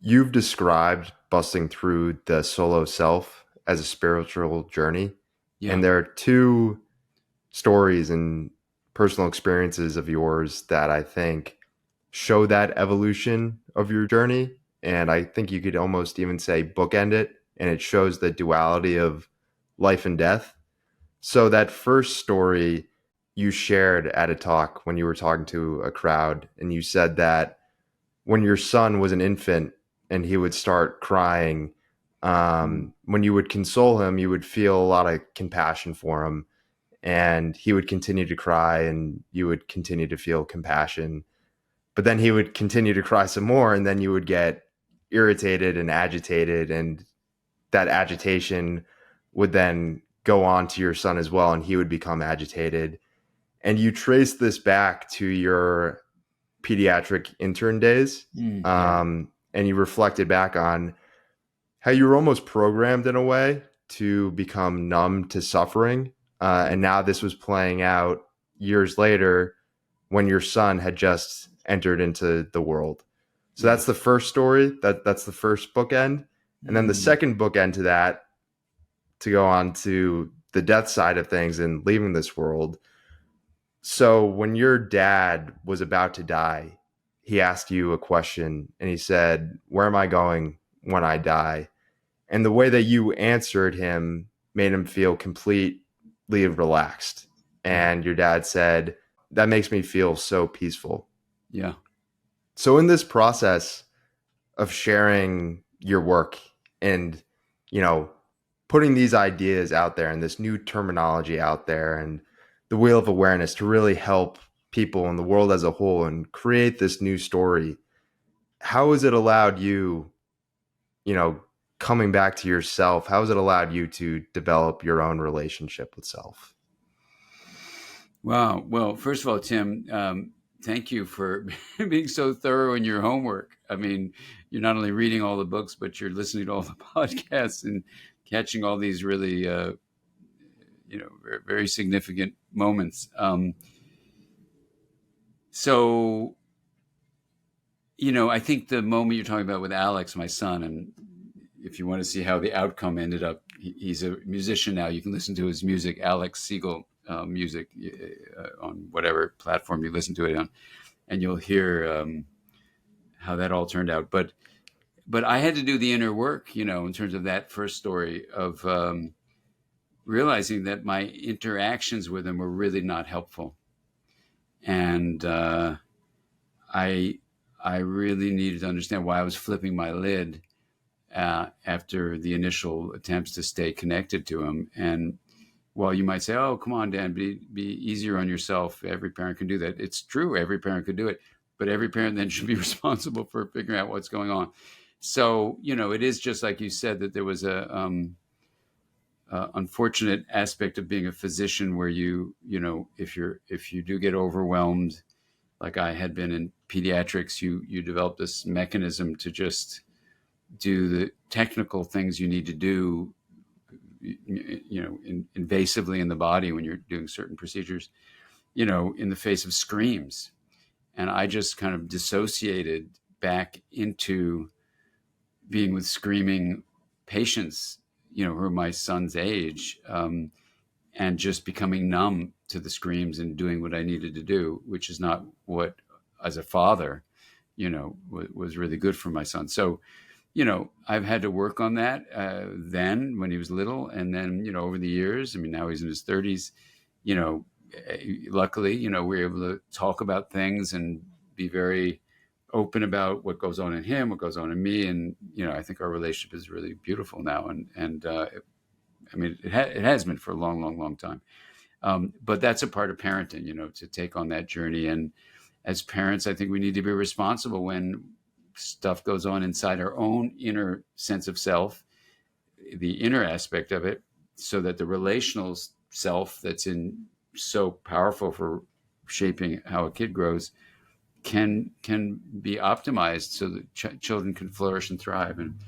You've described busting through the solo self as a spiritual journey. Yeah. And there are two stories and personal experiences of yours that I think show that evolution of your journey. And I think you could almost even say bookend it. And it shows the duality of life and death. So, that first story you shared at a talk when you were talking to a crowd, and you said that when your son was an infant and he would start crying, Mm. when you would console him, you would feel a lot of compassion for him, and he would continue to cry, and you would continue to feel compassion. But then he would continue to cry some more, and then you would get irritated and agitated, and that agitation would then go on to your son as well, and he would become agitated. And you trace this back to your pediatric intern days, Yeah. and you reflected back on how you were almost programmed in a way to become numb to suffering. And now this was playing out years later when your son had just entered into the world. So Yeah. that's the first story. That's the first bookend. And then the Mm. second bookend to that, to go on to the death side of things and leaving this world. So when your dad was about to die, he asked you a question and he said, "Where am I going when I die?" And the way that you answered him made him feel completely relaxed. Yeah. And your dad said, "That makes me feel so peaceful." Yeah. So in this process of sharing your work and, you know, putting these ideas out there and this new terminology out there and the wheel of awareness to really help people in the world as a whole and create this new story, how has it allowed you, you know, coming back to yourself, how has it allowed you to develop your own relationship with self? Wow. Well, first of all, Tim, thank you for being so thorough in your homework. I mean, you're not only reading all the books, but you're listening to all the podcasts and catching all these really, very, very significant moments. So, I think the moment you're talking about with Alex, my son, and if you want to see how the outcome ended up, he's a musician now. You can listen to his music, Alex Siegel music, on whatever platform you listen to it on, and you'll hear how that all turned out. But I had to do the inner work, in terms of that first story of realizing that my interactions with him were really not helpful, and I I really needed to understand why I was flipping my lid after the initial attempts to stay connected to him. And while you might say, "Oh, come on, Dan, be easier on yourself. Every parent can do that." It's true, every parent could do it, but every parent then should be responsible for figuring out what's going on. So, it is just like you said that there was a unfortunate aspect of being a physician where if you do get overwhelmed, like I had been in pediatrics, you develop this mechanism to just do the technical things you need to do, invasively in the body when you're doing certain procedures, in the face of screams. And I just kind of dissociated back into being with screaming patients, who are my son's age, and just becoming numb to the screams and doing what I needed to do, which is not what, as a father, was really good for my son. So, I've had to work on that then when he was little. And then, over the years, I mean, now he's in his 30s, you know, luckily, we're able to talk about things and be very open about what goes on in him, what goes on in me. And, I think our relationship is really beautiful now. And I mean, it has been for a long, long, long time. But that's a part of parenting, to take on that journey. And as parents, I think we need to be responsible when stuff goes on inside our own inner sense of self, the inner aspect of it, so that the relational self that's so powerful for shaping how a kid grows can be optimized so that children can flourish and thrive. And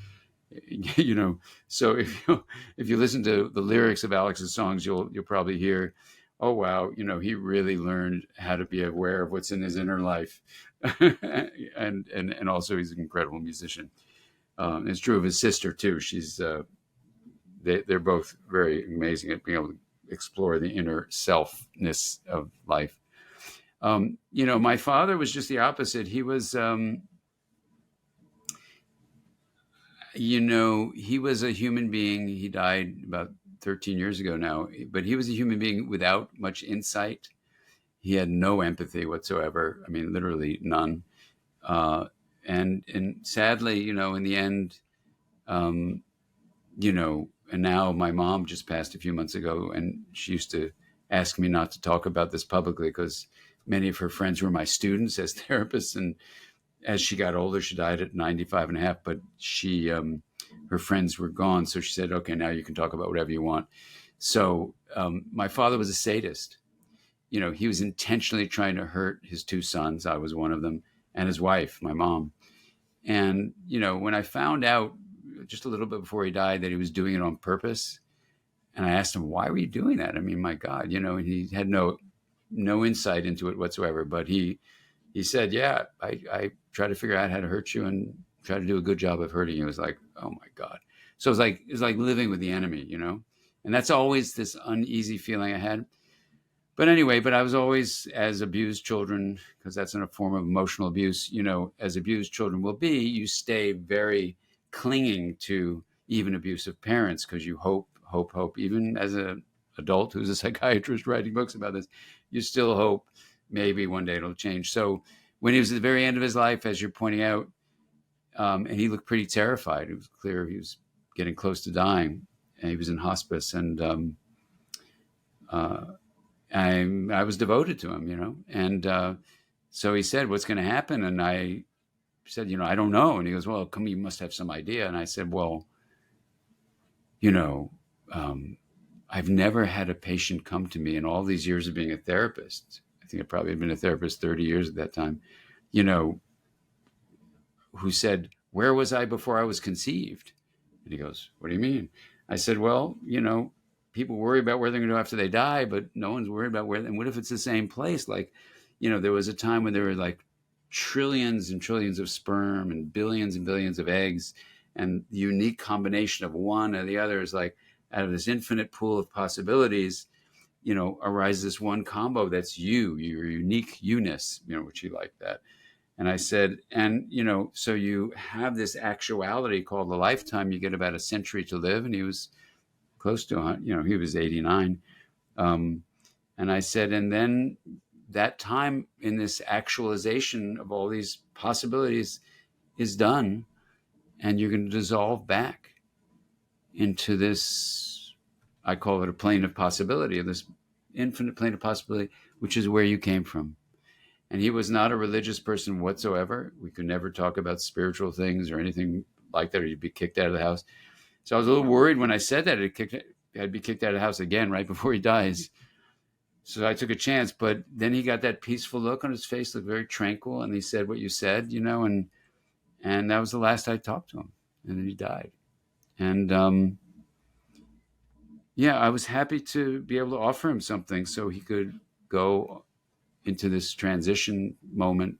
so if you listen to the lyrics of Alex's songs, you'll probably hear, oh wow, he really learned how to be aware of what's in his inner life. And also he's an incredible musician. It's true of his sister too. They're both very amazing at being able to explore the inner selfness of life. My father was just the opposite. He was, he was a human being. He died about 13 years ago now, but he was a human being without much insight. He had no empathy whatsoever. I mean, literally none. Uh, and sadly, in the end, um, and now my mom just passed a few months ago, and she used to ask me not to talk about this publicly because many of her friends were my students as therapists. And as she got older, she died at 95 and a half, but her friends were gone. So she said, okay, now you can talk about whatever you want. So my father was a sadist. He was intentionally trying to hurt his two sons. I was one of them, and his wife, my mom. And, when I found out just a little bit before he died that he was doing it on purpose, and I asked him, why were you doing that? I mean, my God, and he had no insight into it whatsoever. But he said, yeah, I try to figure out how to hurt you and try to do a good job of hurting you. It was like, oh my God. So it's like living with the enemy, and that's always this uneasy feeling I had. But anyway, I was always, as abused children, because that's in a form of emotional abuse, as abused children will be, you stay very clinging to even abusive parents because you hope. Even as an adult who's a psychiatrist writing books about this, you still hope maybe one day it'll change. So when he was at the very end of his life, as you're pointing out, and he looked pretty terrified. It was clear he was getting close to dying, and he was in hospice. And I was devoted to him, and so he said, "What's going to happen?" And I said, "I don't know." And he goes, "Well, you must have some idea." And I said, "Well, you know, um, I've never had a patient come to me in all these years of being a therapist. I think I probably had been a therapist 30 years at that time, you know, who said, 'Where was I before I was conceived?'" And he goes, "What do you mean?" I said, "Well, people worry about where they're going to go after they die, but no one's worried about where. And what if it's the same place? Like, there was a time when there were like trillions and trillions of sperm and billions of eggs, and the unique combination of one or the other is like out of this infinite pool of possibilities, arises this one combo that's your unique you-ness, which you like that." And I said, and, so you have this actuality called a lifetime. You get about a century to live. And he was close to, he was 89. And I said, and then that time in this actualization of all these possibilities is done. And you're going to dissolve back into this, I call it a plane of possibility, this infinite plane of possibility, which is where you came from. And he was not a religious person whatsoever. We could never talk about spiritual things or anything like that, or you'd be kicked out of the house. So I was a little worried when I said that I'd be kicked out of the house again right before he dies. So I took a chance, but then he got that peaceful look on his face, looked very tranquil, and he said what you said, and that was the last I talked to him. And then he died. And yeah, I was happy to be able to offer him something so he could go into this transition moment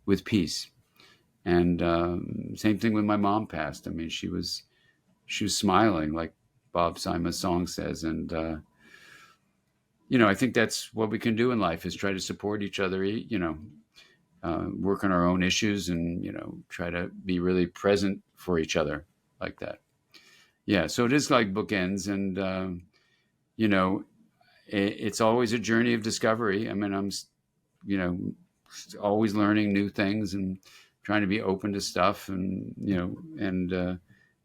with peace. And same thing when my mom passed. I mean, she was smiling, like Bob Sima's song says. And I think that's what we can do in life, is try to support each other. Work on our own issues, and try to be really present for each other like that. Yeah. So it is like bookends, and it's always a journey of discovery. I mean, I'm always learning new things and trying to be open to stuff, and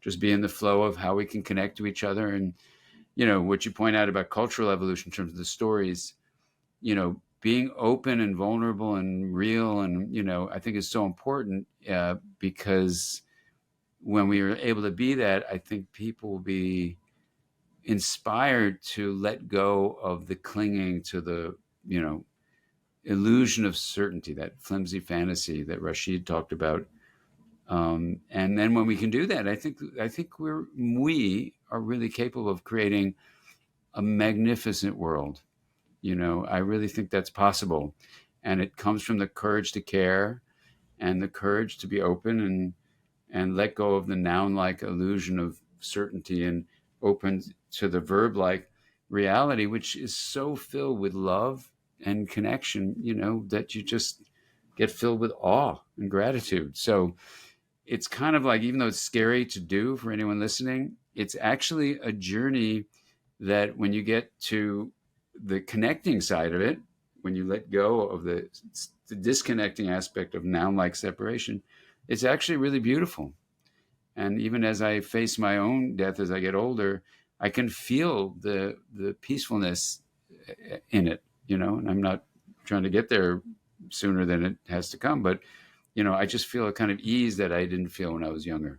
just be in the flow of how we can connect to each other. And what you point out about cultural evolution in terms of the stories, being open and vulnerable and real, and I think is so important, because when we are able to be that, I think people will be inspired to let go of the clinging to the illusion of certainty, that flimsy fantasy that Rashid talked about. And then when we can do that, I think we are really capable of creating a magnificent world. I really think that's possible, and it comes from the courage to care and the courage to be open, and let go of the noun-like illusion of certainty and open to the verb-like reality, which is so filled with love and connection, that you just get filled with awe and gratitude. So it's kind of like, even though it's scary to do for anyone listening, it's actually a journey that when you get to the connecting side of it, when you let go of the disconnecting aspect of noun-like separation, it's actually really beautiful. And even as I face my own death as I get older, I can feel the peacefulness in it, and I'm not trying to get there sooner than it has to come, but I just feel a kind of ease that I didn't feel when I was younger.